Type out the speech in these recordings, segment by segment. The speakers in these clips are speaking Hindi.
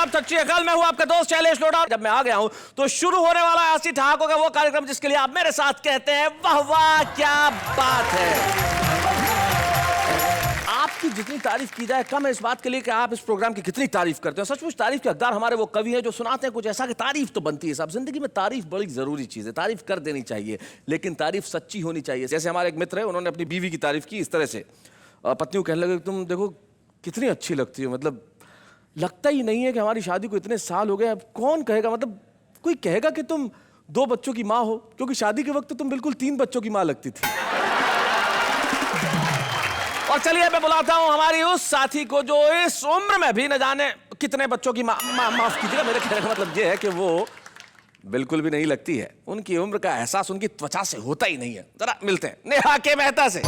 आदाब, सत श्री अकाल। मैं हूं आपका दोस्त शैलेश लोढ़ा। जब मैं आ गया हूं तो शुरू होने वाला है ऐसी ठहाकों का वो कार्यक्रम जिसके लिए आप मेरे साथ कहते हैं वाह वाह क्या बात है। आपकी जितनी तारीफ की जाए कम है इस बात के लिए कि आप इस प्रोग्राम की कितनी तारीफ करते हो। सचमुच तारीफ के हकदार हमारे वो कवि हैं जो सुनाते हैं कुछ ऐसा कि तारीफ तो बनती है साहब। जिंदगी में तारीफ बड़ी जरूरी चीज है, तारीफ कर देनी चाहिए, लेकिन तारीफ सच्ची होनी चाहिए। जैसे हमारे एक मित्र है, उन्होंने अपनी बीवी की तारीफ की इस तरह से। पत्नी को कहने लगे तुम देखो कितनी अच्छी लगती हो, मतलब लगता ही नहीं है कि हमारी शादी को इतने साल हो गए। अब कौन कहेगा, मतलब कोई कहेगा कि तुम 2 बच्चों की माँ हो, क्योंकि शादी के वक्त तो तुम बिल्कुल 3 बच्चों की माँ लगती थी। और चलिए मैं बुलाता हूं हमारी उस साथी को जो इस उम्र में भी न जाने कितने बच्चों की माफ कीजिएगा, मेरे कहने का मतलब ये है कि वो बिल्कुल भी नहीं लगती है। उनकी उम्र का एहसास उनकी त्वचा से होता ही नहीं है। जरा मिलते हैं नेहा के मेहता से।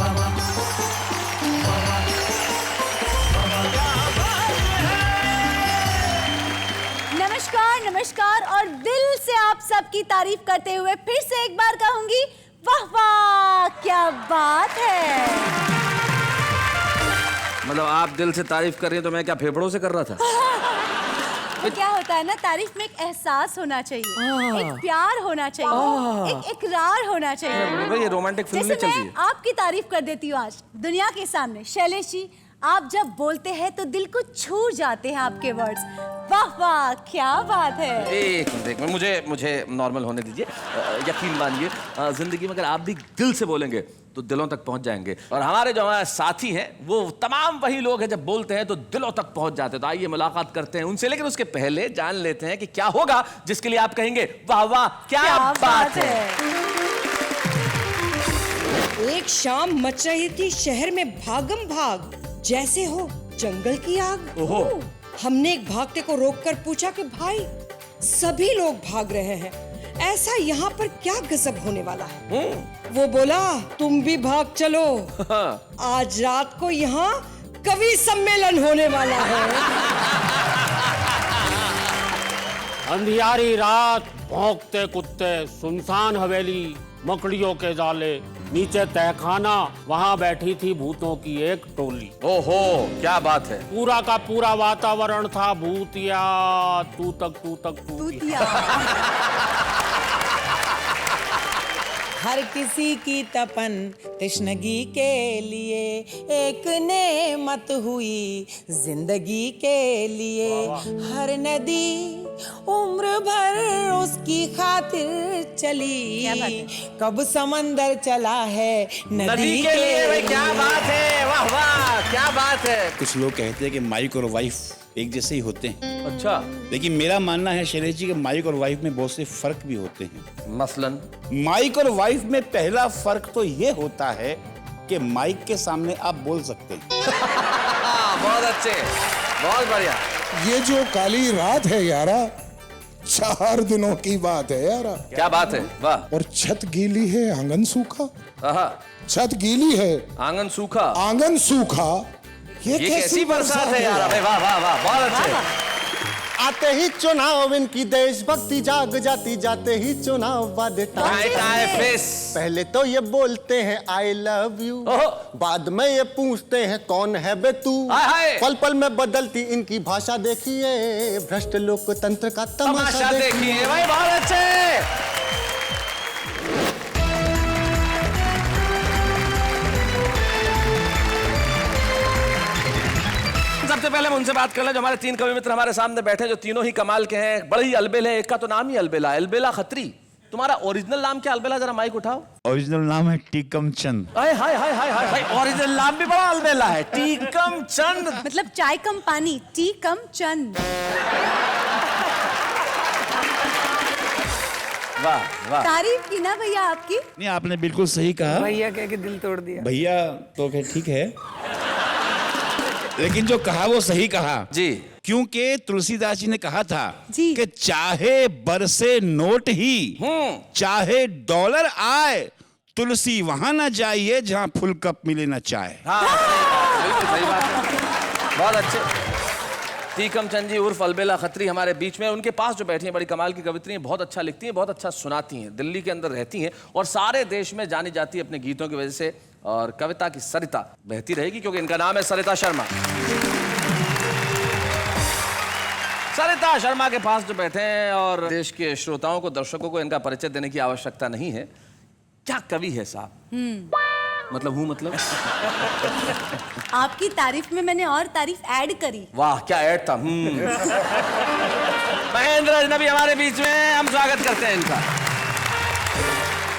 नमस्कार नमस्कार, और दिल से आप सबकी तारीफ करते हुए फिर से एक बार कहूंगी वाह वाह क्या बात है। मतलब आप दिल से तारीफ कर रही हैं तो मैं क्या फेफड़ों से कर रहा था? तो क्या होता है ना, तारीफ में एक एहसास होना चाहिए, एक प्यार होना चाहिए, एक इकरार होना चाहिए। ये रोमांटिक फिल्म नहीं चलती है। मैं आपकी तारीफ कर देती हूँ आज दुनिया के सामने। शैलेश जी, आप जब बोलते हैं तो दिल को छू जाते हैं आपके वर्ड्स। वाह वाह क्या बात है। एक मिनट, मुझे नॉर्मल होने दीजिए। यकीन मानिए जिंदगी में अगर आप भी दिल से बोलेंगे तो दिलों तक पहुंच जाएंगे। और हमारे जो हमारे साथी हैं वो तमाम वही लोग हैं जब बोलते हैं तो दिलों तक पहुंच जाते हैं। तो आइए मुलाकात करते हैं उनसे, लेकिन उसके पहले जान लेते हैं कि क्या होगा जिसके लिए आप कहेंगे वाह वाह क्या बात है। एक शाम मच रही थी शहर में भागम भाग, जैसे हो जंगल की आग। ओहो। हमने एक भागते को रोककर पूछा कि भाई सभी लोग भाग रहे हैं, ऐसा यहाँ पर क्या गजब होने वाला है? वो बोला तुम भी भाग चलो, आज रात को यहाँ कवि सम्मेलन होने वाला है। अंधियारी रात, भौंकते कुत्ते, सुनसान हवेली, मकड़ियों के जाले, नीचे तहखाना, वहाँ बैठी थी भूतों की एक टोली। ओहो क्या बात है। पूरा का पूरा वातावरण था भूतिया, तू तक हर किसी की तपन तृष्णगी के लिए एक नेमत हुई जिंदगी के लिए। हर नदी उम्र भर उसकी खातिर चली, कब समंदर चला है नदी के लिए। भाई क्या बात है, वाह वाह क्या बात है। कुछ लोग कहते हैं कि माइक और वाइफ एक जैसे ही होते हैं। अच्छा, लेकिन मेरा मानना है शैलेश जी कि माइक और वाइफ में बहुत से फर्क भी होते हैं। मसलन माइक और वाइफ में पहला फर्क तो ये होता है कि माइक के सामने आप बोल सकते हैं। बहुत अच्छे, बहुत बढ़िया। ये जो काली रात है यारा, 4 दिनों की बात है यारा। क्या बात है, वाह। और छत गीली है आंगन सूखा। छत गीली है आंगन सूखा, आंगन सूखा। ये कैसी बरसात है यार। वाह वाह वाह, बहुत अच्छे। आते ही चुनाव इनकी देशभक्ति जाग जाती, जाते ही चुनाव बाद पहले तो ये बोलते हैं आई लव यू, बाद में ये पूछते हैं कौन है बे तू। पल पल में बदलती इनकी भाषा देखिए, भ्रष्ट लोकतंत्र का तमाशा देखिए। भाई बहुत अच्छे। सबसे पहले हम उनसे बात कर लें जो हमारे 3 कवि मित्र हमारे सामने बैठे, जो तीनों ही कमाल के हैं, बड़े ही अलबेल है। एक का तो नाम ही अलबेला, अलबेला खत्री। तुम्हारा ओरिजिनल नाम क्या अलबेला, जरा माइक उठाओ। ओरिजिनल नाम है टीकम चंद। हाय हाय हाय हाय हाय, ओरिजिनल नाम भी बड़ा अलबेला है, टीकम चंद। मतलब चाय कम पानी, टी कम चंद। वाह वाह, तारीफ की ना भैया आपकी। नहीं, आपने बिल्कुल सही कहा। भैया कह के दिल तोड़ दिया। भैया तो ठीक है, लेकिन जो कहा वो सही कहा जी। क्योंकि तुलसीदास जी ने कहा था जी। कि चाहे बरसे नोट ही, चाहे डॉलर आए, तुलसी वहां ना जाइए जहां फुल कप मिले ना चाय। हाँ, बिल्कुल सही बात है, बहुत अच्छे। टीकम चंद जी उर्फ अलबेला खत्री हमारे बीच में। उनके पास जो बैठी हैं बड़ी कमाल की कवित्री हैं, बहुत अच्छा लिखती हैं, बहुत अच्छा सुनाती हैं, दिल्ली के अंदर रहती हैं और सारे देश में जानी जाती है अपने गीतों की वजह से। और कविता की सरिता बहती रहेगी क्योंकि इनका नाम है सरिता शर्मा। सरिता शर्मा के पास जो बैठे हैं और देश के श्रोताओं को, दर्शकों को इनका परिचय देने की आवश्यकता नहीं है। क्या कवि है साहब? मतलब आपकी तारीफ में मैंने और तारीफ ऐड करी। वाह क्या ऐड था। महेंद्र अजनबी हमारे बीच में, हम स्वागत करते हैं इनका।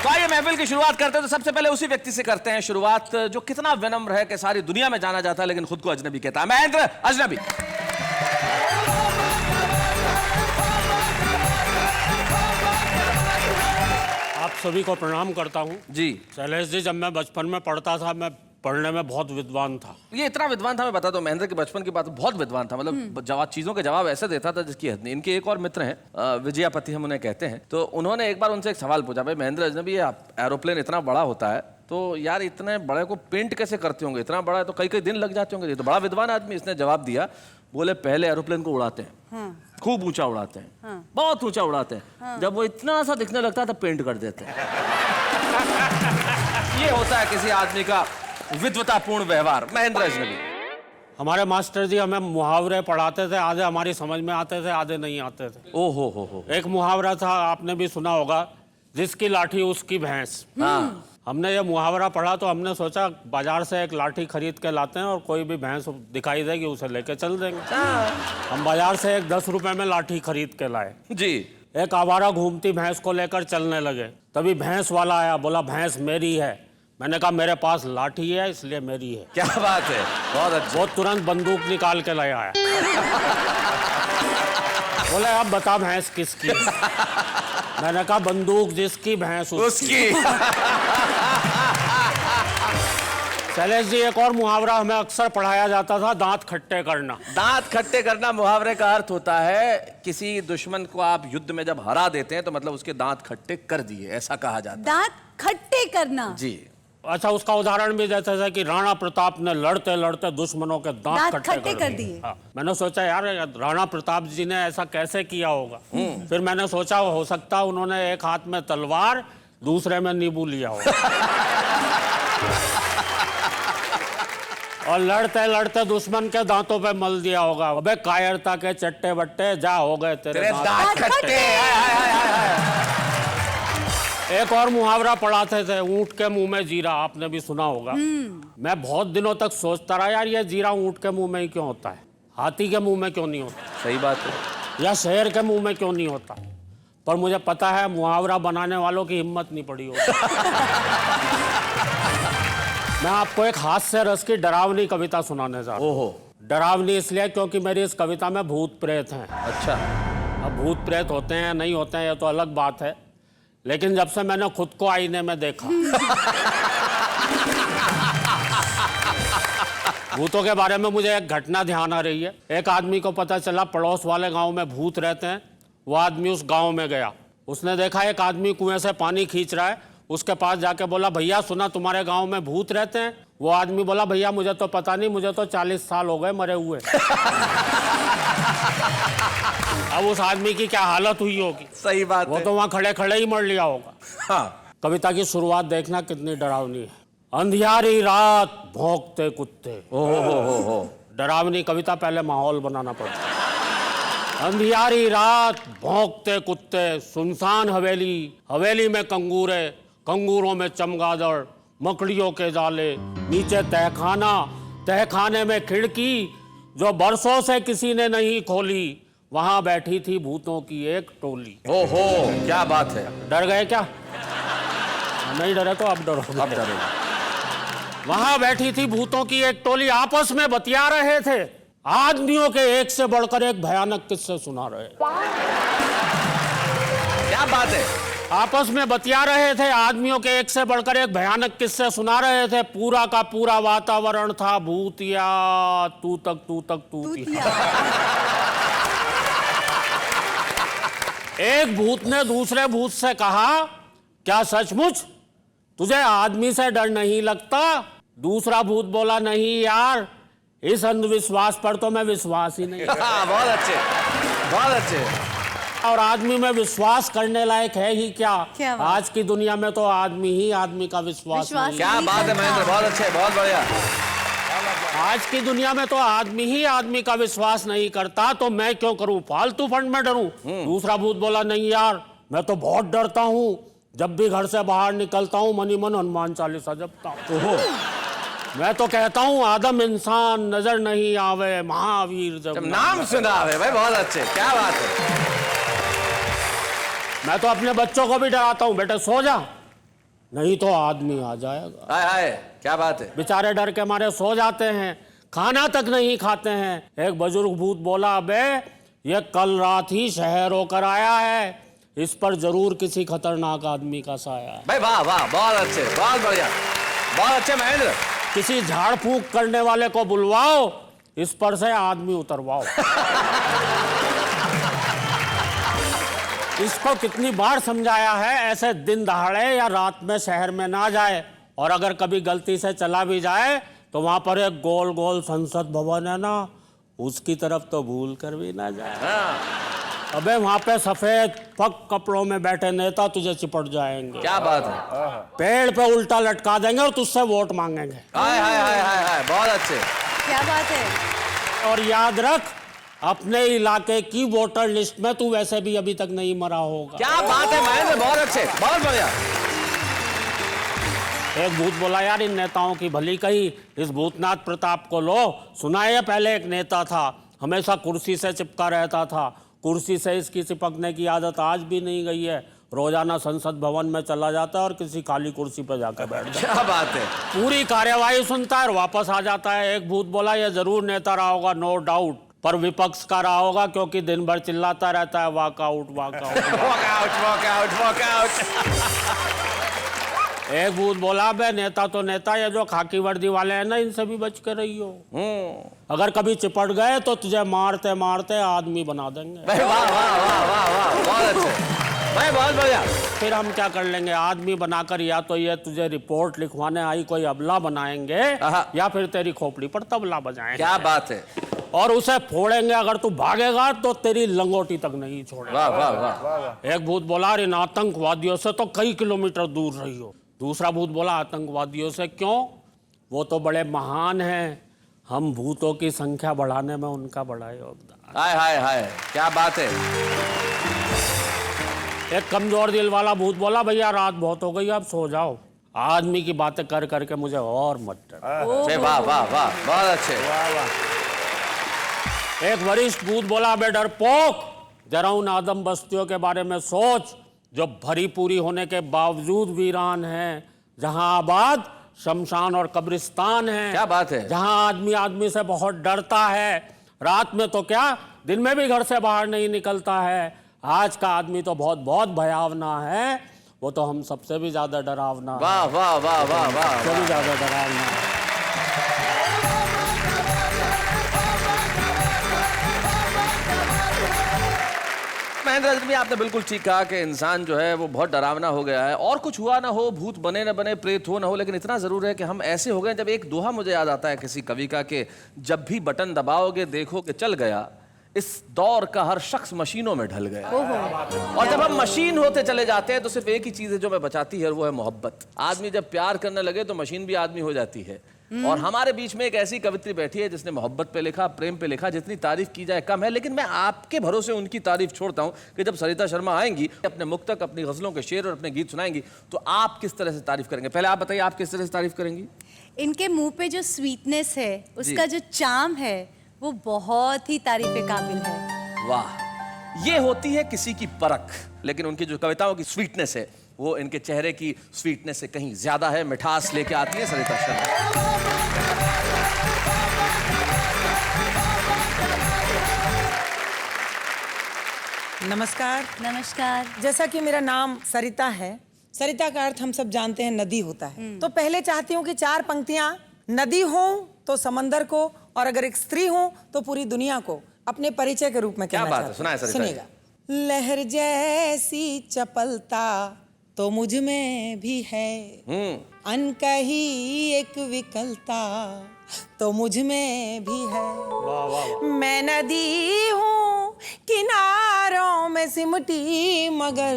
तो आइए महफिल की शुरुआत करते हैं। तो सबसे पहले उसी व्यक्ति से करते हैं शुरुआत जो कितना विनम्र है कि सारी दुनिया में जाना जाता है लेकिन खुद को अजनबी कहता है। महेंद्र अजनबी। आप सभी को प्रणाम करता हूँ जी। शैलेश जी, जब मैं बचपन में पढ़ता था, मैं पढ़ने में बहुत विद्वान था। ये इतना विद्वान था, मैं बता दूं, महेंद्र के बचपन की बात, बहुत विद्वान था। मतलब जवाब, चीजों के जवाब ऐसे देता था जिसकी हद नहीं। इनके एक और मित्र हैं, विजयापति हम उन्हें कहते हैं। तो उन्होंने एक बार उनसे एक सवाल पूछा, भाई महेंद्र अजनबी, ये एरोप्लेन इतना बड़ा होता है तो यार इतने बड़े को पेंट कैसे करते होंगे? इतना बड़ा है तो कई कई दिन लग जाते होंगे। ये तो बड़ा विद्वान आदमी। इसने जवाब दिया, बोले पहले एरोप्लेन को उड़ाते हैं, खूब ऊंचा उड़ाते हैं, बहुत ऊंचा उड़ाते हैं, जब वो इतना सा दिखने लगता है तो पेंट कर देते हैं। ये होता है किसी आदमी का विद्वतापूर्ण व्यवहार। महेंद्र अजनबी। हमारे मास्टर जी हमें मुहावरे पढ़ाते थे, आधे हमारी समझ में आते थे, आधे नहीं आते थे। ओ हो। एक मुहावरा था, आपने भी सुना होगा, जिसकी लाठी उसकी भैंस। हाँ। हमने ये मुहावरा पढ़ा तो हमने सोचा बाजार से एक लाठी खरीद के लाते हैं और कोई भी भैंस दिखाई देगी उसे लेके चल देंगे। हम बाजार से एक 10 रुपए में लाठी खरीद के लाए जी। एक आवारा घूमती भैंस को लेकर चलने लगे। तभी भैंस वाला आया, बोला भैंस मेरी है। मैंने कहा मेरे पास लाठी है इसलिए मेरी है। क्या बात है, बहुत अच्छा। वो तुरंत बंदूक निकाल के ले आया। बोले अब बता भैंस किसकी? मैंने कहा बंदूक जिसकी भैंस उसकी। शैलेश जी, एक और मुहावरा हमें अक्सर पढ़ाया जाता था, दांत खट्टे करना। दांत खट्टे करना मुहावरे का अर्थ होता है किसी दुश्मन को आप युद्ध में जब हरा देते हैं तो मतलब उसके दांत खट्टे कर दिए, ऐसा कहा जाता है। दांत खट्टे करना जी। अच्छा, उसका उदाहरण भी देते थे कि राणा प्रताप ने लड़ते लड़ते दुश्मनों के दांत खट्टे कर दिए। हाँ। मैंने सोचा यार राणा प्रताप जी ने ऐसा कैसे किया होगा। फिर मैंने सोचा हो सकता उन्होंने एक हाथ में तलवार दूसरे में नींबू लिया होगा और लड़ते लड़ते दुश्मन के दांतों पे मल दिया होगा। अबे कायरता के चट्टे बट्टे, जा हो गए तेरे दांत खट्टे। एक और मुहावरा पढ़ाते थे, ऊंट के मुंह में जीरा, आपने भी सुना होगा। मैं बहुत दिनों तक सोचता रहा यार ये जीरा ऊंट के मुंह में ही क्यों होता है, हाथी के मुंह में क्यों नहीं होता? सही बात है। या शेर के मुंह में क्यों नहीं होता? पर मुझे पता है मुहावरा बनाने वालों की हिम्मत नहीं पड़ी होगी। मैं आपको एक हास्य रस की डरावनी कविता सुनाने जा रहा हूँ। डरावनी इसलिए क्योंकि मेरी इस कविता में भूत प्रेत हैं। अच्छा। अब भूत प्रेत होते हैं नहीं होते हैं ये तो अलग बात है, लेकिन जब से मैंने खुद को आईने में देखा भूतों के बारे में मुझे एक घटना ध्यान आ रही है। एक आदमी को पता चला पड़ोस वाले गांव में भूत रहते हैं। वो आदमी उस गांव में गया, उसने देखा एक आदमी कुएं से पानी खींच रहा है। उसके पास जाके बोला भैया सुना तुम्हारे गांव में भूत रहते हैं? वो आदमी बोला भैया मुझे तो पता नहीं, मुझे तो 40 साल हो गए मरे हुए। अब उस आदमी की क्या हालत हुई होगी। सही बात वो है। तो वहां खड़े खड़े ही मर लिया होगा। हाँ। कविता की शुरुआत देखना कितनी डरावनी है। अंधियारी रात भौंकते कुत्ते। हो। डरावनी कविता पहले माहौल बनाना पड़ता है। अंधियारी रात भौंकते कुत्ते, सुनसान हवेली, हवेली में कंगूरे, कंगूरों में चमगादड़, मकड़ियों के जाले, नीचे तहखाना, तहखाने में खिड़की जो बरसों से किसी ने नहीं खोली, वहां बैठी थी भूतों की एक टोली। ओहो, क्या बात है। डर गए क्या? नहीं डरे तो अब डरो। अब डरो। वहां बैठी थी भूतों की एक टोली, आपस में बतिया रहे थे, आदमियों के एक से बढ़कर एक भयानक किस्से सुना रहे। क्या बात है। आपस में बतिया रहे थे, आदमियों के एक से बढ़कर एक भयानक किस्से सुना रहे थे। पूरा का पूरा वातावरण था भूतिया, तू तक तूतिया। एक भूत ने दूसरे भूत से कहा क्या सचमुच तुझे आदमी से डर नहीं लगता? दूसरा भूत बोला नहीं यार, इस अंधविश्वास पर तो मैं विश्वास ही नहीं। बहुत अच्छे, बहुत अच्छे। और आदमी में विश्वास करने लायक है ही क्या? आज की दुनिया में तो आदमी ही आदमी का विश्वास नहीं। क्या बात है महेंद्र, बहुत अच्छे, बहुत बढ़िया। आज की दुनिया में तो आदमी ही आदमी का विश्वास नहीं करता, तो मैं क्यों करूं, फालतू फंड में डरूं। दूसरा भूत बोला, नहीं यार मैं तो बहुत डरता हूं, जब भी घर से बाहर निकलता हूं मनी मन हनुमान चालीसा जपता हूं। मैं तो कहता हूं आदम इंसान नजर नहीं आवे, महावीर जब नाम सुना है भाई, बहुत अच्छे, क्या बात है। मैं तो अपने बच्चों को भी डराता हूं, बेटे सो जा, नहीं तो आदमी आ जाएगा। हाय हाय, क्या बात है। बेचारे डर के मारे सो जाते हैं, खाना तक नहीं खाते हैं। एक बुजुर्ग भूत बोला, अबे ये कल रात ही शहर होकर आया है, इस पर जरूर किसी खतरनाक आदमी का साया है। भाई वाह वाह, बहुत अच्छे, बहुत बढ़िया, बहुत अच्छे महेंद्र। किसी झाड़ फूंक करने वाले को बुलवाओ, इस पर से आदमी उतरवाओ। इसको कितनी बार समझाया है, ऐसे दिन दहाड़े या रात में शहर में ना जाए, और अगर कभी गलती से चला भी जाए तो वहां पर एक गोल गोल संसद भवन है ना, उसकी तरफ तो भूल कर भी ना जाए। अबे वहां पे सफेद पग कपड़ों में बैठे नेता तुझे चिपट जाएंगे। क्या बात है। पेड़ पे उल्टा लटका देंगे और तुझसे वोट मांगेंगे। हाय हाय हाय हाय हाय, बहुत अच्छे। क्या बात है। और याद रख, अपने इलाके की वोटर लिस्ट में तू वैसे भी अभी तक नहीं मरा होगा। क्या बात है महेंद्र, बहुत अच्छे, बहुत बढ़िया। एक भूत बोला, यार इन नेताओं की भली कही, इस भूतनाथ प्रताप को लो। सुना है पहले एक नेता था, हमेशा कुर्सी से चिपका रहता था, कुर्सी से इसकी चिपकने की आदत आज भी नहीं गई है। रोजाना संसद भवन में चला जाता है और किसी खाली कुर्सी पर जाकर बैठ जाता है। क्या बात है। पूरी कार्यवाही सुनता है और वापस आ जाता है। एक भूत बोला, ये जरूर नेता रहा होगा, नो डाउट, पर विपक्ष का रहा होगा, क्योंकि दिन भर चिल्लाता रहता है walkout walkout walkout walkout walkout. एक भूत बोला, बे नेता तो नेता, ये जो खाकी वर्दी वाले हैं ना, इनसे भी बच के रही हो। अगर कभी चिपट गए तो तुझे मारते मारते आदमी बना देंगे। वाह वाह वाह वाह वाह, बहुत अच्छे भाई, बहुत बढ़िया। फिर हम क्या कर लेंगे, आदमी बनाकर या तो ये तुझे रिपोर्ट लिखवाने आई कोई अबला बनाएंगे, या फिर तेरी खोपड़ी पर तबला बजाएंगे। क्या बात है। और उसे फोड़ेंगे, अगर तू भागेगा तो तेरी लंगोटी तक नहीं छोड़ेगा। वाह वाह वाह। एक भूत बोला, इन आतंकवादियों से तो कई किलोमीटर दूर रही हो। दूसरा भूत बोला, आतंकवादियों से क्यों, वो तो बड़े महान हैं, हम भूतों की संख्या बढ़ाने में उनका बड़ा योगदान। हाय हाय हाय, क्या बात है। एक कमजोर दिल वाला भूत बोला, भैया रात बहुत हो गई, अब सो जाओ, आदमी की बातें कर करके मुझे और मत डर। वाह वाह वाह, बहुत अच्छे। एक वरिष्ठ भूत बोला, बे डरपोक, जरा उन आदम बस्तियों के बारे में सोच जो भरी पूरी होने के बावजूद वीरान हैं, जहां आबाद शमशान और कब्रिस्तान है। क्या बात है। जहां आदमी आदमी से बहुत डरता है, रात में तो क्या दिन में भी घर से बाहर नहीं निकलता है। आज का आदमी तो बहुत बहुत भयावना है, वो तो हम सबसे भी ज्यादा डरावना। वाह वाह वाह वाह वाह, सबसे भी ज्यादा डरावना है। महेंद्र जी, आपने बिल्कुल ठीक कहा कि इंसान जो है वो बहुत डरावना हो गया है। और कुछ हुआ ना हो, भूत बने न बने, प्रेत हो ना हो, लेकिन इतना जरूर है कि हम ऐसे हो गए। जब एक दोहा मुझे याद आता है किसी कवि का, कि जब भी बटन दबाओगे देखो कि चल गया, इस दौर का हर शख्स मशीनों में ढल गया। और जब हम मशीन होते चले जाते हैं तो सिर्फ एक ही चीज है जो हमें बचाती है, वो है मोहब्बत। आदमी जब प्यार करने लगे तो मशीन भी आदमी हो जाती है। और हमारे बीच में एक ऐसी कवित्री बैठी है जिसने मोहब्बत पे लिखा, प्रेम पे लिखा, जितनी तारीफ की जाए कम है। लेकिन मैं आपके भरोसे उनकी तारीफ छोड़ता हूं कि जब सरिता शर्मा आएंगी, अपने मुक्तक, अपनी गजलों के शेर और अपने गीत सुनाएंगी, तो आप किस तरह से तारीफ करेंगे। पहले आप बताइए, आप किस तरह से तारीफ करेंगी। इनके मुंह पे जो स्वीटनेस है, उसका जो चार्म है, वो बहुत ही तारीफ के काबिल है। वाह, ये होती है किसी की परख। लेकिन उनकी जो कविताओं की स्वीटनेस है, वो इनके चेहरे की स्वीटनेस से कहीं ज्यादा है। मिठास लेके आती है सरिता शर्मा। नमस्कार। नमस्कार। जैसा कि मेरा नाम सरिता है, सरिता का अर्थ हम सब जानते हैं नदी होता है। तो पहले चाहती हूँ कि 4 पंक्तियां नदी हो तो समंदर को, और अगर एक स्त्री हो तो पूरी दुनिया को अपने परिचय के रूप में कहना क्या बात है, चाहती सुनाए हूं। सरिता जी। सुनिएगा। लहर जैसी चपलता तो मुझ में भी है, अनकही एक विकलता तो मुझ में भी है। मैं नदी हूँ किनारों में सिमटी, मगर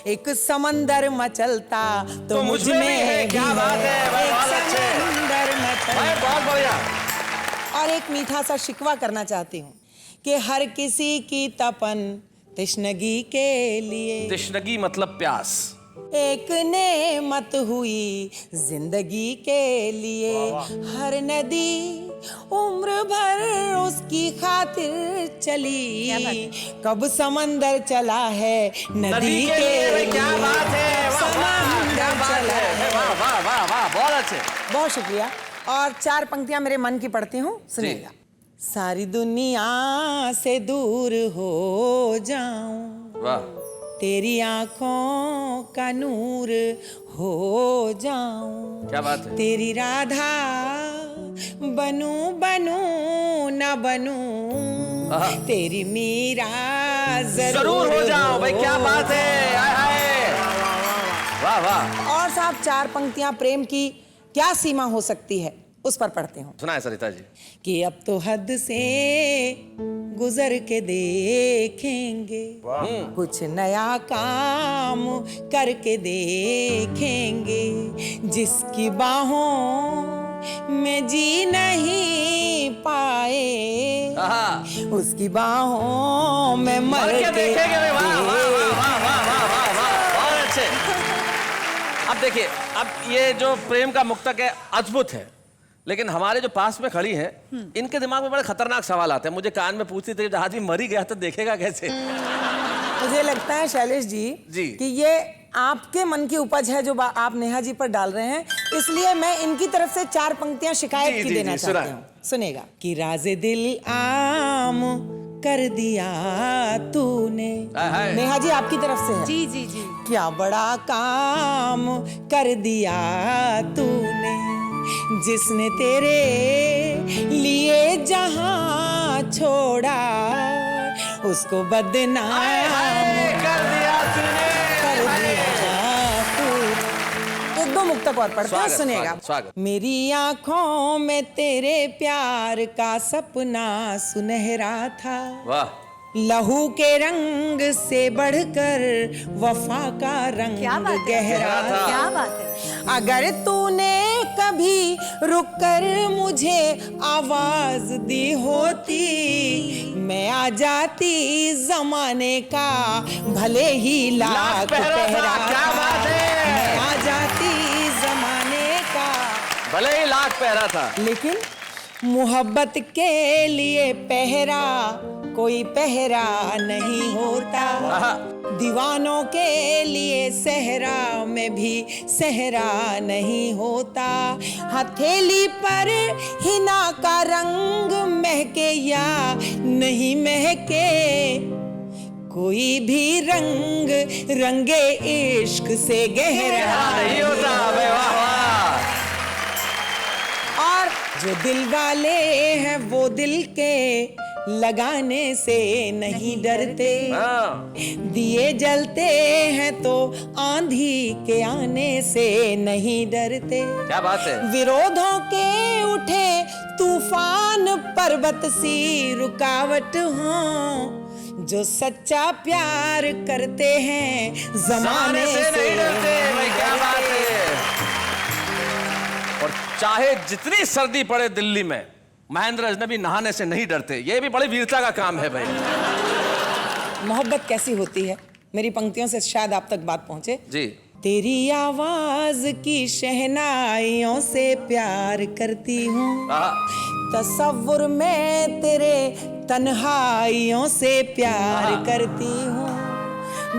एक समंदर मचलता तो मुझ में भी है। क्या बात है, एक समंदर मचलता भाई बहुत बढ़िया। और एक मीठा सा शिकवा करना चाहती हूँ कि हर किसी की तपन तृष्णगी के लिए, तृष्णगी मतलब प्यास। एक नेमत हुई जिंदगी के लिए, हर नदी उम्र भर उसकी खातिर चली, कब समंदर चला है नदी के लिए। क्या बात है, वाह वाह, क्या बात है, वाह वाह वाह वाह, बहुत अच्छे। बहुत शुक्रिया। और 4 पंक्तियां मेरे मन की पढ़ती हूँ, सुनिएगा। सारी दुनिया से दूर हो जाऊं, वाह, तेरी आंखों का नूर हो जाऊं, क्या बात है। तेरी राधा बनूं बनूं ना बनूं, तेरी मीरा जरूर हो जाओ भाई, क्या बात है, हाय हाय, वाह वाह। और साहब 4 पंक्तियां प्रेम की क्या सीमा हो सकती है उस पर पढ़ते हूँ। सुना है सरिता जी। कि अब तो हद से गुजर के देखेंगे, कुछ नया काम करके देखेंगे, जिसकी बाहों में जी नहीं पाए, उसकी बाहों में मर के देखेंगे। वाह वाह वाह वाह वाह वाह वाह, बहुत अच्छे। अब देखिए, अब ये जो प्रेम का मुक्तक है अद्भुत है, लेकिन हमारे जो पास में खड़ी हैं, इनके दिमाग में बड़े खतरनाक सवाल आते हैं। मुझे कान में पूछती थी, जब आदमी मर ही गया तो देखेगा कैसे? मुझे लगता है शैलेश जी कि ये आपके मन की उपज है जो आप नेहा जी पर डाल रहे हैं, इसलिए मैं इनकी तरफ से 4 पंक्तियां शिकायत की देना चाहती हूँ। सुनेगा कि राज़े दिल आम कर दिया तूने, नेहा जी आपकी तरफ से है। जी जी जी। क्या बड़ा काम कर दिया तूने, जिसने तेरे लिए जहां छोड़ा, उसको बदनाम कर दिया तूने, कर दिया तूने। 1-2 मुक्तक और पढ़ते हैं, सुनेगा। स्वागत। मेरी आंखों में तेरे प्यार का सपना सुनहरा था, वाह, लहू के रंग से बढ़कर वफा का रंग क्या बात है, गहरा था। क्या बात है। अगर तूने कभी रुककर मुझे आवाज दी होती, मैं आ जाती जमाने का भले ही लाख पहरा। क्या बात है, मैं आ जाती जमाने का भले ही लाख पहरा था, लेकिन मोहब्बत के लिए पहरा कोई पहरा नहीं होता, दीवानों के लिए सहरा में भी सहरा नहीं होता, हथेली पर हिना का रंग महके या नहीं महके, कोई भी रंग रंगे इश्क से गहरा नहीं होता। वाह वाह। और जो दिल वाले हैं वो दिल के लगाने से नहीं डरते, दिए जलते हैं तो आंधी के आने से नहीं डरते। क्या बात है। विरोधों के उठे तूफान पर्वत सी रुकावट हो, जो सच्चा प्यार करते हैं जमाने से नहीं डरते। भाई क्या बात है। और चाहे जितनी सर्दी पड़े दिल्ली में, महेंद्र अजनबी नहाने से नहीं डरते। ये भी बड़ी वीरता का काम है भाई। मोहब्बत कैसी होती है, मेरी पंक्तियों से शायद आप तक बात पहुंचे जी। तेरी आवाज की शहनाइयों से प्यार करती हूँ, तसव्वुर में तेरे तन्हाइयों से प्यार करती हूँ,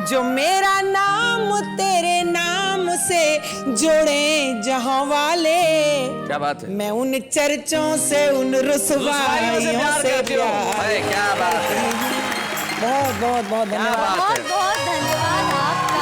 जो मेरा नाम तेरे नाम से जोड़े जहां वाले। क्या बात है। मैं उन चर्चों से उन रुसवाइयों से प्यार। क्या बात है। बहुत बहुत बहुत धन्यवाद। बहुत बहुत धन्यवाद आपका।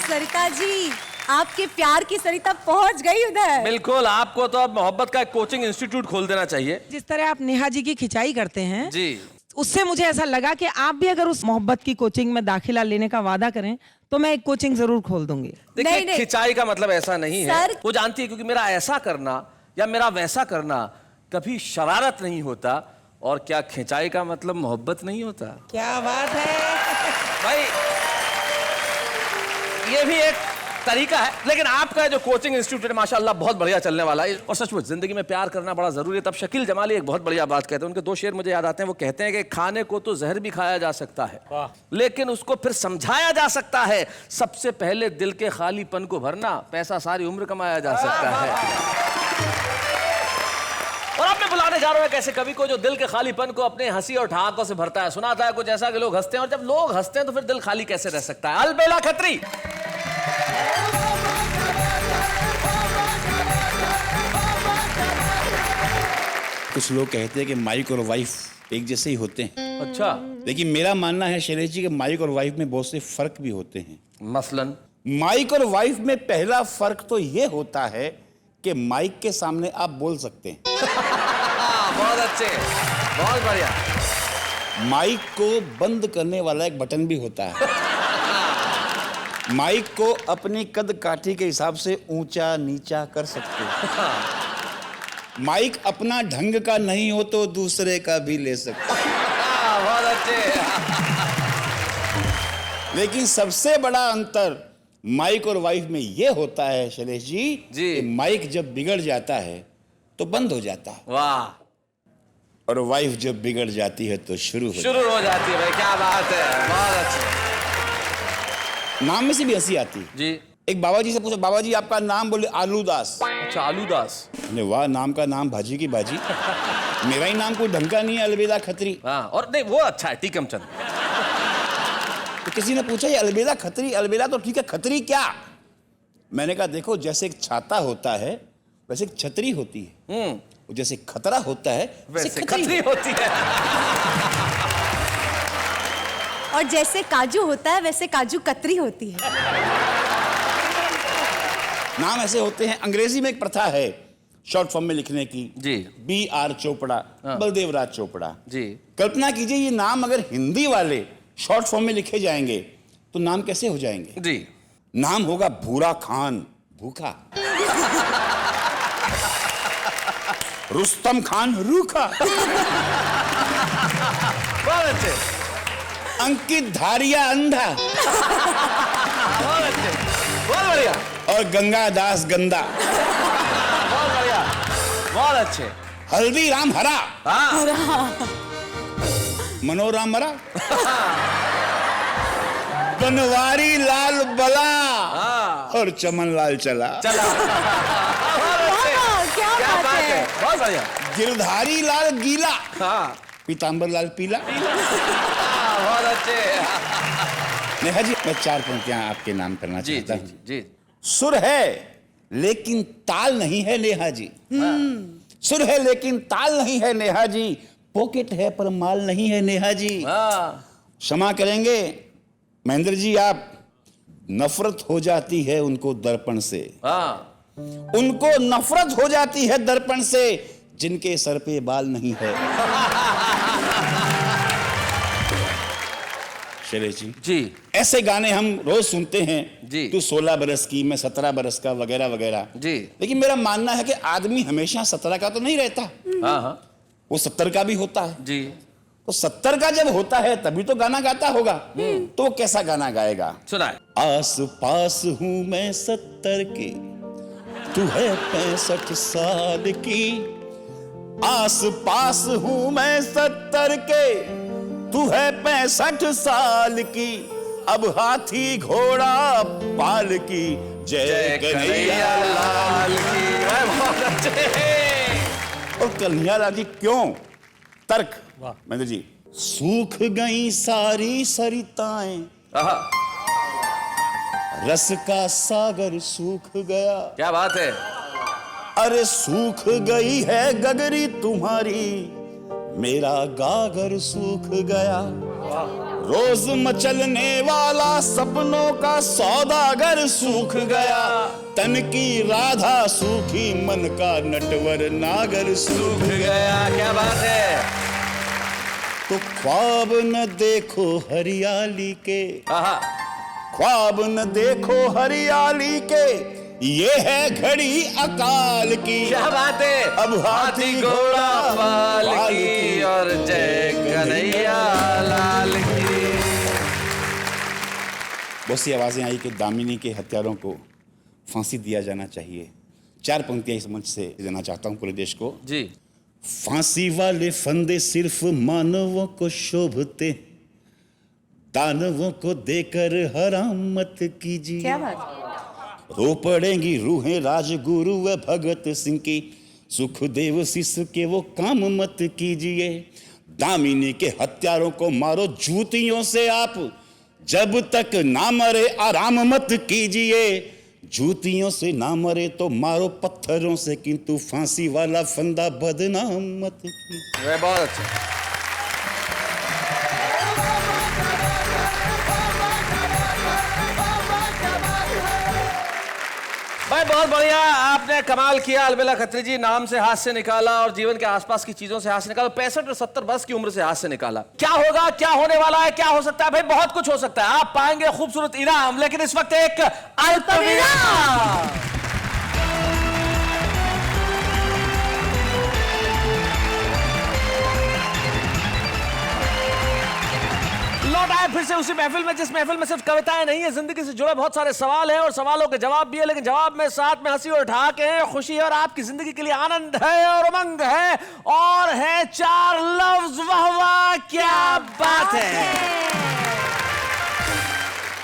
सरिता जी, आपके प्यार की सरिता पहुंच गई उधर। बिल्कुल, आपको तो अब मोहब्बत का एक कोचिंग इंस्टीट्यूट खोल देना चाहिए। जिस तरह आप नेहा जी की खिंचाई करते हैं जी, उससे मुझे ऐसा लगा कि आप भी अगर उस मोहब्बत की कोचिंग में दाखिला लेने का वादा करें तो मैं एक कोचिंग जरूर खोल दूंगी। देखिए खिंचाई का मतलब ऐसा नहीं है, वो जानती है, क्योंकि मेरा ऐसा करना या मेरा वैसा करना कभी शरारत नहीं होता। और क्या खिंचाई का मतलब मोहब्बत नहीं होता? क्या बात है भाई ये भी एक तरीका है, लेकिन आपका जो कोचिंग इंस्टीट्यूट है माशाल्लाह बहुत बढ़िया चलने वाला है। और सचमुच जिंदगी में प्यार करना बड़ा जरूरी है। तब शकील जमाली एक बहुत बढ़िया बात कहते हैं, उनके 2 शेर मुझे याद आते हैं। वो कहते हैं कि खाने को तो जहर भी खाया जा सकता है, लेकिन उसको फिर समझाया जा सकता है। सबसे पहले दिल के खालीपन को भरना, पैसा सारी उम्र कमाया जा सकता है। और अब मैं बुलाने जा रहा हूं एक ऐसे कवि को जो दिल के खालीपन को अपने हंसी और ठहाकों से भरता है। सुनाता है कुछ ऐसा कि लोग हंसते हैं, और जब लोग हंसते हैं तो फिर दिल खाली कैसे रह सकता है। अलबेला खत्री। कुछ लोग कहते हैं कि माइक और वाइफ एक जैसे ही होते हैं। अच्छा। लेकिन मेरा मानना है शैलेश जी कि माइक और वाइफ में बहुत से फर्क भी होते हैं। मसलन माइक और वाइफ में पहला फर्क तो ये होता है कि माइक के सामने आप बोल सकते हैं। बहुत अच्छे, बहुत बढ़िया। माइक को बंद करने वाला एक बटन भी होता है। माइक को अपनी कद काठी के हिसाब से ऊंचा नीचा कर सकते हैं। माइक अपना ढंग का नहीं हो तो दूसरे का भी ले सकते हैं। बहुत अच्छे। लेकिन सबसे बड़ा अंतर माइक और वाइफ में यह होता है शैलेश जी कि माइक जब बिगड़ जाता है तो बंद हो जाता है। वाह। और वाइफ जब बिगड़ जाती है तो शुरू हो जाती है। भाई क्या बात है, बहुत अच्छे। नाम में से भी हंसी आती है जी। एक बाबा जी से पूछा, बाबा जी आपका नाम? बोले आलूदास। अच्छा, आलूदास। वाह, नाम का नाम भाजी की भाजी। मेरा ही नाम कोई ढंग का नहीं है, अलबेला खत्री। हाँ, और नहीं वो अच्छा है, टीकम चंद। तो किसी ने पूछा ये अलबेला खत्री, अलबेला तो ठीक है, खत्री क्या? मैंने कहा देखो, जैसे एक छाता होता है वैसे एक छतरी होती है, जैसे खतरा होता है वैसे खतरी होती है। और जैसे काजू होता है वैसे काजू कतरी होती है। नाम ऐसे होते हैं। अंग्रेजी में एक प्रथा है शॉर्ट फॉर्म में लिखने की। जी। B.R. चोपड़ा, बलदेव राज चोपड़ा। जी। कल्पना कीजिए ये नाम अगर हिंदी वाले शॉर्ट फॉर्म में लिखे जाएंगे तो नाम कैसे हो जाएंगे? जी। नाम होगा भूरा खान, भूखा। रुस्तम खान, रूखा। बहुत अच्छे। अंकित धारिया, अंधा। बहुत अच्छे, बहुत बढ़िया। और गंगा दास, गंदा। बहुत बढ़िया, बहुत अच्छे। हल्दीराम, हरा। हाँ। मनोराम, मरा। बनवारी लाल, बला। और चमन लाल, चला। क्या बात है। बहुत बढ़िया। गिरधारी लाल, गीला। हाँ। पीतांबर लाल, पीला। बहुत अच्छे। नेहा जी, मैं 4 पंक्तियां आपके नाम करना चाहता हूं। जी। सुर है लेकिन ताल नहीं है नेहा जी। सुर है लेकिन ताल नहीं है नेहा जी। पॉकेट है पर माल नहीं है नेहा जी। क्षमा करेंगे महेंद्र जी, आप नफरत हो जाती है उनको दर्पण से। उनको नफरत हो जाती है दर्पण से जिनके सर पे बाल नहीं है। शैलेश जी, ऐसे गाने हम रोज सुनते हैं जी। तू 16 बरस की, मैं 17 बरस का, वगैरह वगैरह जी। लेकिन मेरा मानना है कि आदमी हमेशा 17 का तो नहीं रहता। वो 70 का भी होता है जी। तो 70 का जब होता है तभी तो गाना गाता होगा। तो कैसा गाना गाएगा? सुनाए। आस पास हूं मैं 70 की, तू है 65 साल की। आस पास हूं मैं 70 के, तू है 65 साल की। अब हाथी घोड़ा पाल की, जय कन्हैया लाल की। और कन्हैया लाल की क्यों? तर्क महेंद्र जी। सूख गई सारी सरिताएं, रस का सागर सूख गया। क्या बात है। अरे सूख गई है गगरी तुम्हारी, मेरा गागर सूख गया। रोज मचलने वाला सपनों का सौदागर सूख गया। तन की राधा सूखी, मन का नटवर नागर सूख गया। क्या बात है। तो ख्वाब न देखो हरियाली के, ख्वाब न देखो हरियाली के, ये है घड़ी अकाल की। क्या बात है। अब हाथी घोड़ा पाल की, और जय कन्हैया लाल की। बहुत सी आवाज़ें आई कि दामिनी के हत्यारों को फांसी दिया जाना चाहिए। 4 पंक्तियां इस मंच से देना चाहता हूं पूरे देश को। जी। फांसी वाले फंदे सिर्फ मानवों को शोभते, दानवों को देकर हराम मत कीजिए। क्या बात। रो पड़ेंगी रूहें राजगुरु व भगत सिंह की, सुखदेव शिष्य के वो काम मत कीजिए। दामिनी के हत्यारों को मारो जूतियों से आप, जब तक ना मरे आराम मत कीजिए। जूतियों से ना मरे तो मारो पत्थरों से, किंतु फांसी वाला फंदा बदनाम मत कीजिए। बहुत अच्छा। भाई बहुत बढ़िया, आपने कमाल किया। अलबेला खत्री जी, नाम से हाथ से निकाला और जीवन के आसपास की चीजों से हाथ से निकाला, 65 और 70 वर्ष की उम्र से हाथ से निकाला। क्या होगा, क्या होने वाला है, क्या हो सकता है? भाई बहुत कुछ हो सकता है। आप पाएंगे खूबसूरत इनाम, लेकिन इस वक्त एक अल्पविराम। लौट आए फिर से उसी महफिल में जिस महफिल में सिर्फ कविताएं नहीं है, जिंदगी से जुड़े बहुत सारे सवाल हैं और सवालों के जवाब भी है, लेकिन जवाब में साथ में हंसी और ठहाके हैं, खुशी है और आपकी जिंदगी के लिए आनंद है और उमंग है, और है 4 लफ्ज। वाह वाह क्या बात है।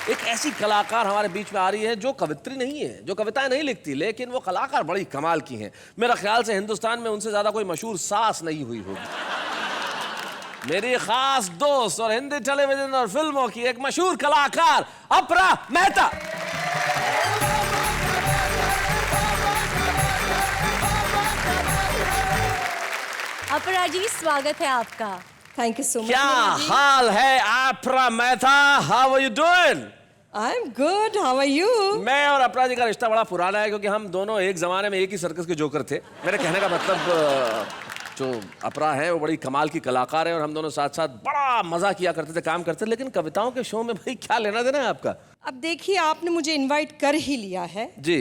एक ऐसी कलाकार हमारे बीच में आ रही है जो कवित्री नहीं है, जो कविताएं नहीं लिखती, लेकिन वो कलाकार बड़ी कमाल की हैं। मेरा ख्याल से हिंदुस्तान में उनसे ज्यादा कोई मशहूर सास नहीं हुई होगी। मेरी खास दोस्त और हिंदी टेलीविजन और फिल्मों की एक मशहूर कलाकार अपरा मेहता। अपरा जी, स्वागत है आपका। Thank you so much. क्या हाल है Apara Mehta? How are you doing? I am good, how are you? मैं और अपरा जी का रिश्ता बड़ा पुराना है, क्योंकि हम दोनों एक जमाने में एक ही सर्कस के जोकर थे। मेरे कहने का मतलब, जो अपरा है वो बड़ी कमाल की कलाकार है और हम दोनों साथ साथ बड़ा मजा किया करते थे, काम करते थे। लेकिन कविताओं के शो में भाई क्या लेना देना है आपका? अब देखिए, आपने मुझे इनवाइट कर ही लिया है जी,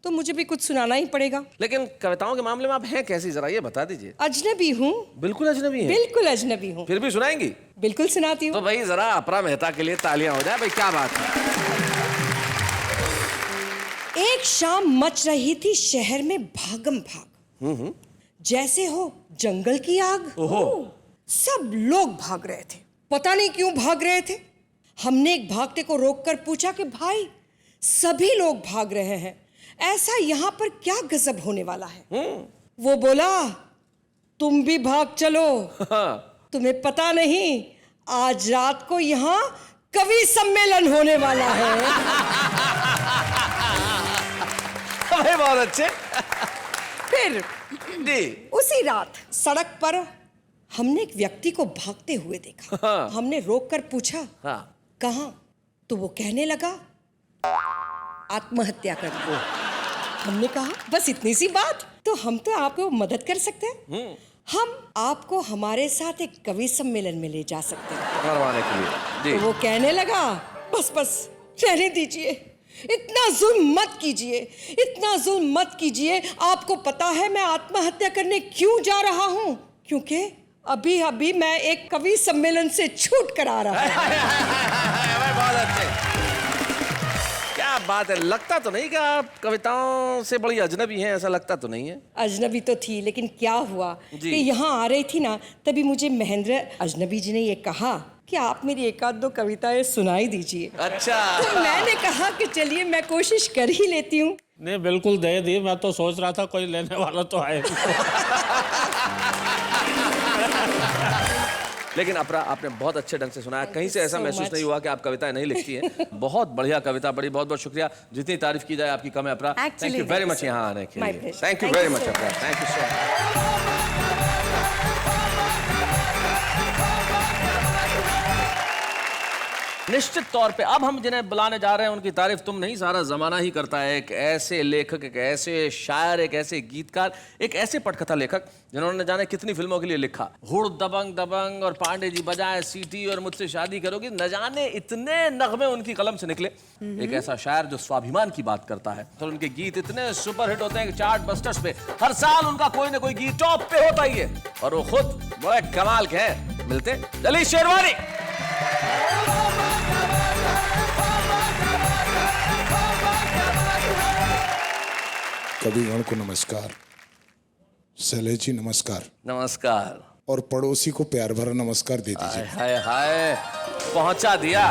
तो मुझे भी कुछ सुनाना ही पड़ेगा। लेकिन कविताओं के मामले में आप हैं कैसी, जरा ये बता दीजिए। अजनबी हूँ। बिल्कुल अजनबी हैं? बिल्कुल अजनबी हूँ। फिर भी सुनाएंगी? बिल्कुल सुनाती हूँ। तो भाई जरा अपरा मेहता के लिए तालियां हो जाए भाई, क्या बात है। एक शाम मच रही थी शहर में भागम भाग, जैसे हो जंगल की आग। सब लोग भाग रहे थे, पता नहीं क्यों भाग रहे थे। हमने एक भागते को रोककर पूछा कि भाई, सभी लोग भाग रहे हैं, ऐसा यहाँ पर क्या गजब होने वाला है? वो बोला, तुम भी भाग चलो। तुम्हें पता नहीं, आज रात को यहाँ कवि सम्मेलन होने वाला है। बहुत अच्छे। फिर जी, उसी रात सड़क पर हमने एक व्यक्ति को भागते हुए देखा। हमने रोककर पूछा, कहाँ? तो वो कहने लगा, आत्महत्या कर ली। हमने कहा, बस इतनी सी बात, तो हम तो आपको मदद कर सकते हैं। हम आपको हमारे साथ एक कवि सम्मेलन में ले जा सकते हैं करवाने के लिए। तो वो कहने लगा, बस बस रहने दीजिए, इतना जुल्म मत कीजिए, इतना जुल्म मत कीजिए। आपको पता है मैं आत्महत्या करने क्यों जा रहा हूँ? क्योंकि अभी अभी मैं एक कवि सम्मेलन से छूट कर आ रहा हूँ। बहुत अच्छे, क्या बात है। लगता तो नहीं कि आप कविताओं से बड़ी अजनबी हैं, ऐसा लगता तो नहीं है। अजनबी तो थी, लेकिन क्या हुआ कि यहाँ आ रही थी ना, तभी मुझे महेंद्र अजनबी जी ने ये कहा कि आप मेरी एक आध दो कविताएं सुनाई दीजिए। अच्छा। तो मैंने कहा कि चलिए मैं कोशिश कर ही लेती हूँ। नहीं, बिल्कुल दे दी। मैं तो सोच रहा था कोई लेने वाला तो आए। लेकिन अपरा, आपने बहुत अच्छे ढंग से सुनाया। कहीं से ऐसा महसूस नहीं हुआ कि आप कविताएं नहीं लिखती हैं। बहुत बढ़िया कविता पढ़ी, बहुत बहुत शुक्रिया। जितनी तारीफ की जाए आपकी कम है अपरा। थैंक यू वेरी मच यहाँ आने के लिए। थैंक यू वेरी मच अपरा, थैंक यू सो मच। निश्चित तौर पे अब हम जिन्हें बुलाने जा रहे हैं उनकी तारीफ तुम नहीं, सारा जमाना ही करता है। एक ऐसे लेखक, एक ऐसे शायर, एक ऐसे गीतकार, एक ऐसे पटकथा लेखक जिन्होंने जाने कितनी फिल्मों के लिए लिखा। हुड़ दबंग दबंग और पांडे जी बजाए सीटी और मुझसे शादी करोगी, न जाने इतने नगमे उनकी कलम से निकले। एक ऐसा शायर जो स्वाभिमान की बात करता है, तो उनके गीत इतने सुपरहिट होते हैं कि चार्ट बस्टर्स पे हर साल उनका कोई ना कोई गीत टॉप पे होता ही है। और वो खुद बड़े कमाल के हैं। मिलते चलिए शेरवानी। कविगण को नमस्कार, शैलेश जी नमस्कार, नमस्कार। और पड़ोसी को प्यार भरा नमस्कार दे हाय दीजिए। हाय हाय, पहुंचा दिया।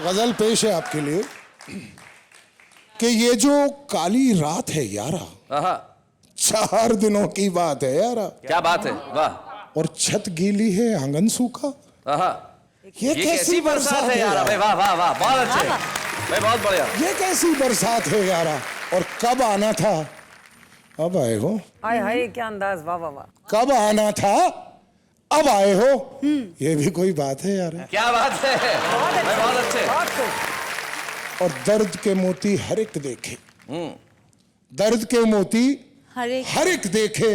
गजल पेश है आपके लिए कि ये जो काली रात है यारा, आहा, 4 दिनों की बात है यारा, क्या बात है, वाह। और छत गीली है आंगन सूखा। आहा, ये कैसी बरसात है यार। भाई वाह वाह वाह, बहुत अच्छे भाई, बहुत बढ़िया। ये कैसी बरसात है यारा, और कब आना था अब आए हो। हाय हाय क्या अंदाज, वाह वाह वाह। कब आना था अब आए हो, ये भी कोई बात है यार। क्या बात है भाई, बहुत अच्छे। और दर्द के मोती हर एक देखे, दर्द के मोती हर एक देखे,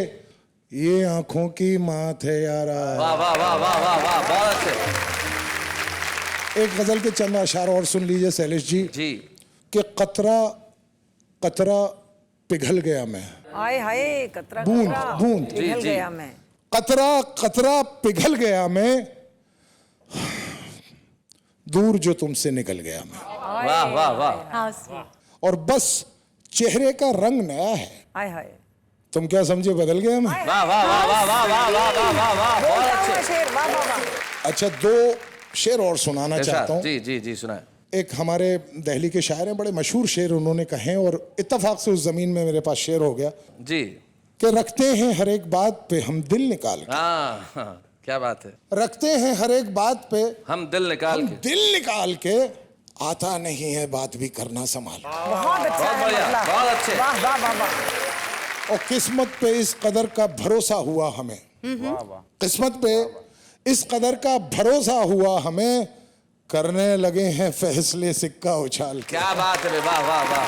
ये आंखों की मात है यारा। वाह वाह वाह वाह वाह वाह, बहुत अच्छे। एक गजल के चंद अशार और सुन लीजिए शैलेश जी जी। कि कतरा कतरा पिघल गया मैं, हाय हाय कतरा बूंद कतरा बूंद, पिघल गया मैं। कतरा कतरा पिघल गया मैं, दूर जो तुमसे निकल गया मैं। वाह वाह वाह। और बस चेहरे का रंग नया है, हाय हाय तुम क्या समझे बदल गया मैं। वाह वाह वाह वाह वाह वाह वाह वाह वाह वाह, बहुत अच्छे। शेर, वाह वाह वाह। अच्छा, 2 शेर और सुनाना चाहता हूँ। जी जी जी, सुनाए। एक हमारे दिल्ली के शायर हैं, बड़े मशहूर शेर उन्होंने कहे हैं, और इत्तेफाक से उस जमीन में मेरे पास शेर हो गया जी। कि रखते हैं हर एक बात पे हम दिल निकाल के, हाँ, क्या बात है। रखते हैं हर एक बात पे हम दिल निकाल के। दिल निकाल के, आता नहीं है बात भी करना संभाल। बहुत अच्छा बहुत है बढ़िया, मतलब। बहुत अच्छे। वाह वाह वाह वाह। और किस्मत पे इस कदर का भरोसा हुआ हमें, किस्मत पे इस कदर का भरोसा हुआ हमें, करने लगे हैं फैसले सिक्का उछाल के। क्या बात है, वाह वाह वाह।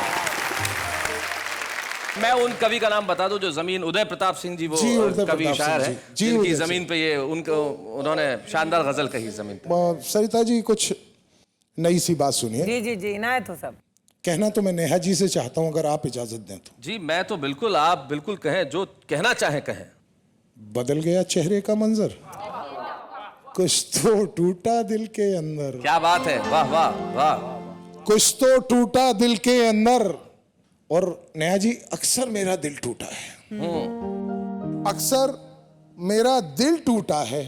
मैं उन कवि का नाम बता दूं जो जमीन, उदय प्रताप सिंह जी, वो जी, उदय कवि प्रताप शायर सिंह है, जी, जिनकी उदय जमीन पे ये उनको उन्होंने शानदार गजल कही जमीन पे। सरिता जी कुछ नई सी बात सुनिए। जी जी जी, इनायत हो सब। कहना तो मैं नेहा जी से चाहता हूं, अगर आप इजाजत दें तो। जी मैं तो बिल्कुल, आप बिल्कुल कहें, जो कहना चाहें कहें। बदल गया चेहरे का मंजर, कुछ तो टूटा दिल के अंदर। क्या बात है, वाह वाह वाह। कुछ तो टूटा दिल के अंदर। और नेहा जी, अक्सर मेरा दिल टूटा है, अक्सर मेरा दिल टूटा है,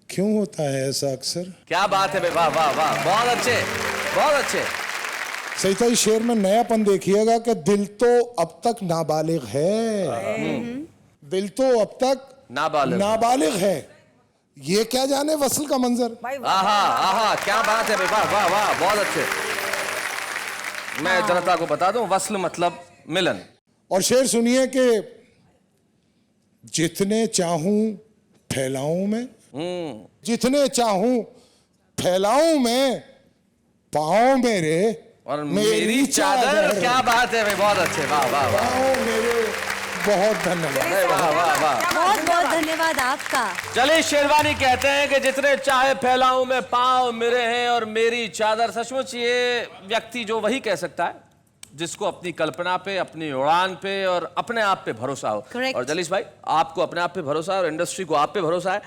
क्यों होता है ऐसा अक्सर। क्या बात है, वाह वाह वाह, बहुत अच्छे, बहुत अच्छे। सही था, इस शेर में नयापन देखिएगा कि दिल तो अब तक नाबालिग है, दिल तो अब तक नाबालिग है, ये क्या जाने वसल का मंजर। आहा आहा, क्या बात है, वाह वाह वाह, बहुत अच्छे। मैं जनता को बता दूं, वस्ल मतलब मिलन। और शेर सुनिए कि जितने चाहूं फैलाऊं मैं, जितने चाहूं फैलाऊं मैं, पाँव मेरे और मेरी चादर। क्या बात है भाई, बहुत अच्छे, वाह वाह वाह। पाँव मेरे, बहुत धन्यवाद। वाह वाह वाह, बहुत बहुत धन्यवाद आपका। चलिए, शेरवानी कहते हैं कि जितने चाहे फैलाऊं मैं, पाँव मेरे हैं और मेरी चादर। सचमुच ये व्यक्ति जो वही कह सकता है जिसको अपनी कल्पना पे, अपनी उड़ान पे और अपने आप पे भरोसा हो। Correct. और जलीस भाई, आपको अपने आप पे भरोसा है और इंडस्ट्री को आप पे भरोसा है।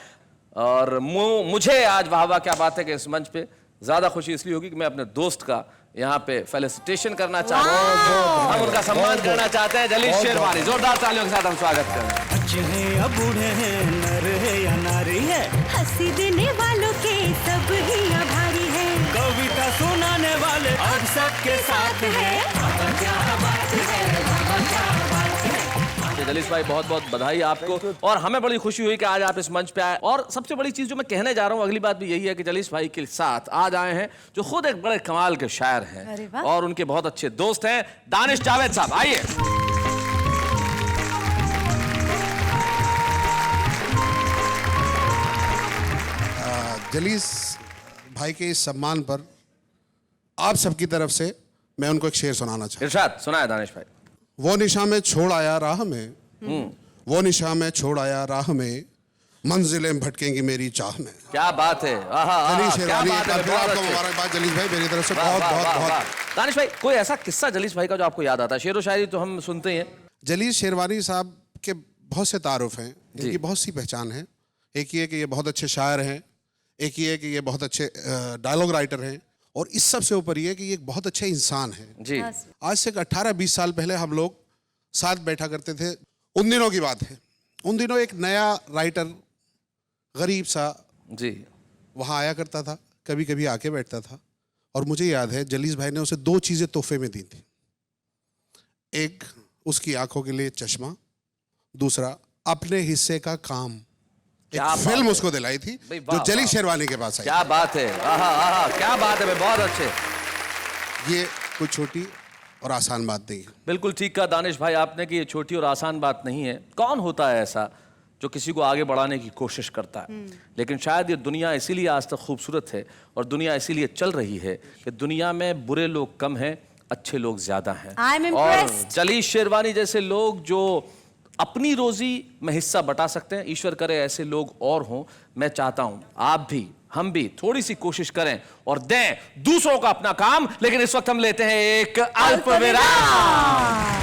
और मुझे आज वाह वाह क्या बात है कि इस मंच पे ज्यादा खुशी इसलिए होगी कि मैं अपने दोस्त का यहाँ पे फेलिसिटेशन करना चाहता हूँ, हम उनका सम्मान करना चाहते हैं। जलीस शेरवानी, जोरदार तालियों के साथ हम स्वागत करें। बच्चे हैं या बूढ़े हैं, नर है या नारी है, हंसी देने वालों के सब ही आभारी है, कविता सुनाने वाले अब सबके साथ है। जलीस भाई, बहुत बहुत बधाई आपको, और हमें बड़ी खुशी हुई कि आज आप इस मंच पे आए। और सबसे बड़ी चीज जो मैं कहने जा रहा हूँ, अगली बात भी यही है कि जलीस भाई के साथ आज आए हैं जो खुद एक बड़े कमाल के शायर हैं और उनके बहुत अच्छे दोस्त हैं, दानिश जावेद साहब। आइए। जलीस भाई के इस सम्मान पर आप सबकी तरफ से मैं उनको एक शेर सुनाना चाहता हूं। इरशाद, सुनाए दानिश भाई। वो निशा में छोड़ आया राह में, वो निशा में छोड़ आया राह में, मंजिलें भटकेंगी मेरी चाह में। क्या बात है, जलीस शेरवानी, क्या बात है, आपको मुबारकबाद जलीस भाई मेरी तरफ से, बहुत बहुत बहुत। दानिश भाई, कोई ऐसा किस्सा जलीस भाई का जो आपको याद आता है? शेरो शायरी तो हम सुनते ही हैं। जलीस शेरवानी साहब के बहुत से तारुफ हैं, इनकी बहुत सी पहचान है। एक ये कि ये बहुत अच्छे शायर हैं, एक ये कि ये बहुत अच्छे डायलॉग राइटर हैं, और इस सब से ऊपर ये कि ये एक बहुत अच्छे इंसान हैं। जी। आज से 18-20 साल पहले हम लोग साथ बैठा करते थे। उन दिनों की बात है। उन दिनों एक नया राइटर गरीब सा जी वहाँ आया करता था, कभी कभी आके बैठता था। और मुझे याद है जलीस भाई ने उसे 2 चीज़ें तोहफे में दी थी। एक उसकी आंखों के लिए चश्मा, दूसरा अपने हिस्से का काम। एक फिल्म उसको दिलाई थी जो जली शेरवानी के पास आई। क्या बात है, आहा आहा, क्या बात है भाई, बहुत अच्छे। ये कोई छोटी और आसान बात नहीं है। बिल्कुल ठीक कहा दानिश भाई आपने कि ये छोटी और आसान बात नहीं है। कौन होता है ऐसा जो किसी को आगे बढ़ाने की कोशिश करता है? लेकिन शायद ये दुनिया इसीलिए आज तक खूबसूरत है और दुनिया इसीलिए चल रही है कि दुनिया में बुरे लोग कम हैं, अच्छे लोग ज्यादा हैं। और जली शेरवानी जैसे लोग जो अपनी रोजी में हिस्सा बटा सकते हैं, ईश्वर करे ऐसे लोग और हों। मैं चाहता हूं आप भी, हम भी थोड़ी सी कोशिश करें और दें दूसरों का अपना काम। लेकिन इस वक्त हम लेते हैं एक अल्प विराम।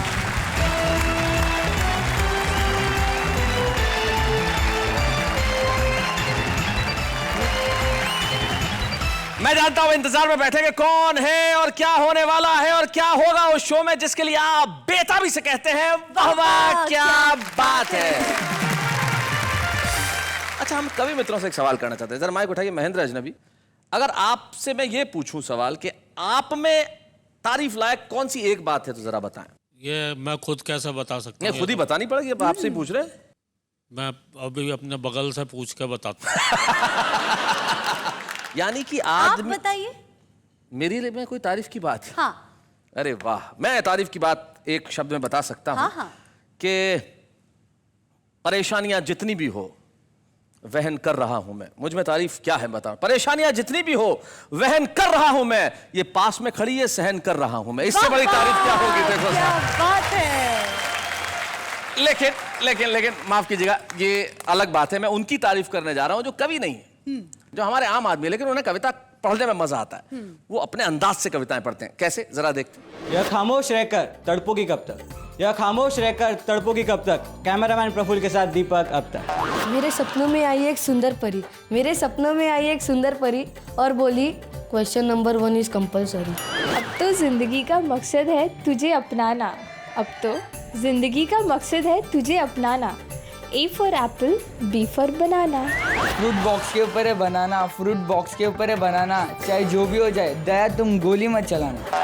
मैं जानता हूं इंतजार में बैठे कि कौन है और क्या होने वाला है और क्या होगा उस शो में जिसके लिए आप बेताबी से कहते हैं वाह वाह क्या बात है। अच्छा, हम कवि मित्रों से एक सवाल करना चाहते हैं। जरा माइक उठाइए महेंद्र अजनबी। अगर आपसे मैं ये पूछूं सवाल कि आप में तारीफ लायक कौन सी एक बात है तो जरा बताएं। ये मैं खुद कैसे बता सकता हूँ? खुद ही बतानी पड़ेगी, अब आपसे ही पूछ रहे हैं। मैं अभी अपने बगल से पूछ के बताता हूँ। यानी कि आप बताइए। मेरे लिए में कोई तारीफ की बात? हाँ। अरे वाह, मैं तारीफ की बात एक शब्द में बता सकता हूं कि परेशानियां जितनी भी हो वहन कर रहा हूं मैं। मुझ में तारीफ क्या है बताओ? परेशानियां जितनी भी हो वहन कर रहा हूं मैं, ये पास में खड़ी है सहन कर रहा हूं मैं। इससे बड़ी तारीफ क्या होगी? देखो क्या बात है। लेकिन माफ कीजिएगा, ये अलग बात है। मैं उनकी तारीफ करने जा रहा हूं जो कवि नहीं है, जो हमारे आम आदमी, लेकिन उन्हें कविता पढ़ने में मजा आता है। वो अपने अंदाज से कविताएं पढ़ते हैं। कैसे, जरा देखते हैं। यह खामोश रहकर तड़पोगी कब तक, यह खामोश रहकर तड़पोगी कब तक। कैमरामैन प्रफुल्ल के साथ दीपक अब तक। मेरे सपनों में आई एक सुंदर परी, मेरे सपनों में आई एक सुंदर परी और बोली क्वेश्चन नंबर 1 इज कंपलसरी। अब तो जिंदगी का मकसद है तुझे अपनाना, अब तो जिंदगी का मकसद है तुझे अपनाना। A for Apple, B for banana. Fruit box के ऊपर है बनाना, फ्रूट बॉक्स के ऊपर है बनाना। चाहे जो भी हो जाए दया तुम गोली मत चलाना।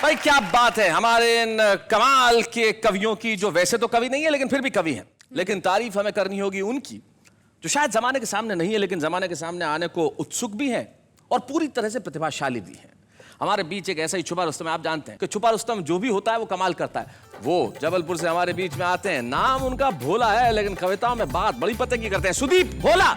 भाई क्या बात है हमारे इन कमाल के कवियों की, जो वैसे तो कवि नहीं है लेकिन फिर भी कवि हैं। लेकिन तारीफ हमें करनी होगी उनकी जो शायद जमाने के सामने नहीं है लेकिन जमाने के सामने आने को उत्सुक भी हैं और पूरी तरह से प्रतिभाशाली भी हैं। हमारे बीच एक ऐसा ही छुपा रुस्तम है। आप जानते हैं कि छुपा रुस्तम जो भी होता है वो कमाल करता है। वो जबलपुर से हमारे बीच में आते हैं। नाम उनका भोला है लेकिन कविताओं में बात बड़ी पते की करते हैं। सुदीप भोला।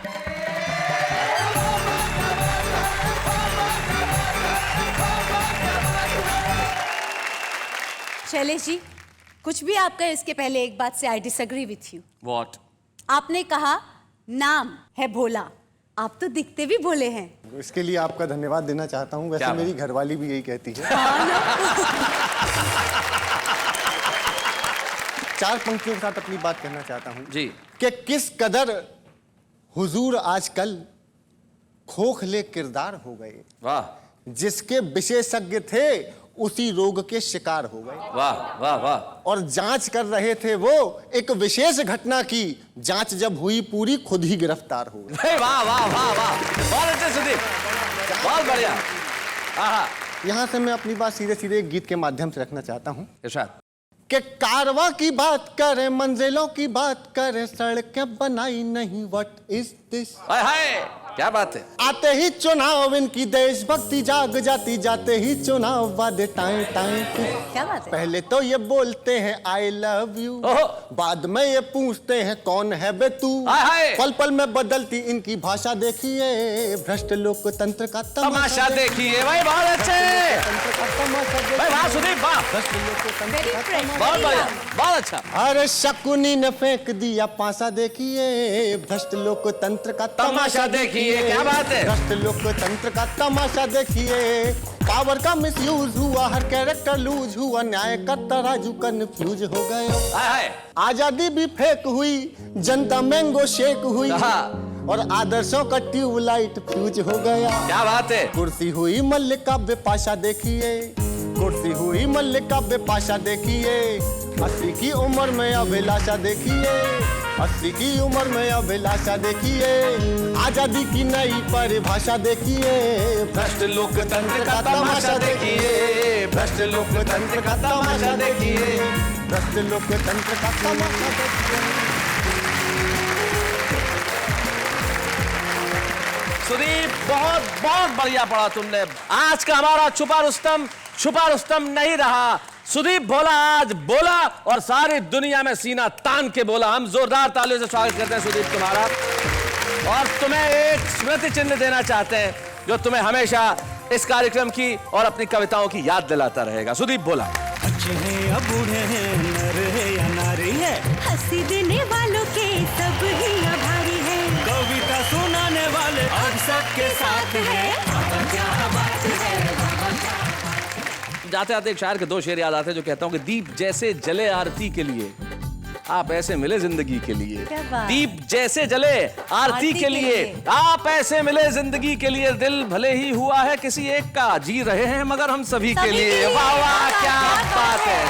शैलेश जी, कुछ भी आपका इसके पहले एक बात से I disagree with you. What? आपने कहा नाम है भोला, आप तो दिखते भी भोले हैं। इसके लिए आपका धन्यवाद देना चाहता हूँ। वैसे मेरी घरवाली भी यही कहती है। 4 पंक्तियों के साथ अपनी बात कहना चाहता हूँ जी कि किस कदर हुजूर आजकल खोखले किरदार हो गए। वाह। जिसके विशेषज्ञ थे उसी रोग के शिकार हो गए। वाह वाह वाह। और जांच कर रहे थे वो एक विशेष घटना की, जांच जब हुई पूरी खुद ही गिरफ्तार हो गए। वाह वाह वाह वाह, बहुत अच्छे सुदीप, बहुत बढ़िया। यहाँ से मैं अपनी बात सीधे सीधे एक गीत के माध्यम से रखना चाहता हूँ कि कारवां की बात करें, मंजिलों की बात करें, सड़कें बनाई नहीं, व्हाट इज दिस। क्या बात है। आते ही चुनाव इनकी देशभक्ति जाग जाती, जाते ही चुनाव वादे टाइम टाइम। क्या बात है। पहले तो ये बोलते हैं आई लव यू, बाद में ये पूछते हैं कौन है बे तू। पल पल में बदलती इनकी भाषा देखिए, भ्रष्ट लोकतंत्र का तमाशा देखिए। भाई बहुत अच्छे, भाई वाह सुदीप वाह, बहुत बढ़िया, बहुत अच्छा। अरे शकुनी ने फेंक दिया पासा देखिए, भ्रष्ट लोकतंत्र का तमाशा देखिए। क्या बात है। भ्रष्ट लोकतंत्र का तमाशा देखिए, पावर का मिसयूज हुआ, हर कैरेक्टर लूज हुआ, न्याय का तराजू कंफ्यूज हो गए। आजादी भी फेक हुई, जनता मैंगो शेक हुई, और आदर्शों का ट्यूबलाइट फ्यूज हो गया। क्या बात है। कुर्सी हुई मल्लिका बेपाशा देखिए, कुर्सी हुई मल्लिका बेपाशा देखिए, 80 की उम्र में अभिलाषा देखिए, 80 की उम्र में अभिलाषा देखिए, आजादी की नई परिभाषा देखिए, भ्रष्ट लोकतंत्र का तमाशा देखिए, भ्रष्ट लोकतंत्र का तमाशा देखिए, भ्रष्ट लोकतंत्र का तमाशा देखिए। सुदीप, बहुत बहुत बढ़िया पढ़ा तुमने। आज का हमारा छुपा रुस्तम नहीं रहा। सुदीप भोला आज बोला और सारी दुनिया में सीना तान के बोला। हम जोरदार तालियों से स्वागत करते हैं सुदीप तुम्हारा, और तुम्हें एक स्मृति चिन्ह देना चाहते हैं जो तुम्हें हमेशा इस कार्यक्रम की और अपनी कविताओं की याद दिलाता रहेगा। सुदीप भोला। अच्छे हैं या बूढ़े हैं, नर है या नारी है, हंसी देने वालों के सब ही आभारी है, कविता सुनाने वाले अब सबके साथ है। जाते आते एक शायर के दो शेर याद आते हैं जो कहता हूं कि दीप जैसे जले आरती के लिए, आप ऐसे मिले जिंदगी के लिए। क्या बात। दीप जैसे जले आरती के लिए, आप ऐसे मिले जिंदगी के लिए। दिल भले ही हुआ है किसी एक का, जी रहे हैं मगर हम सभी के लिए। वाह वाह, क्या बात है।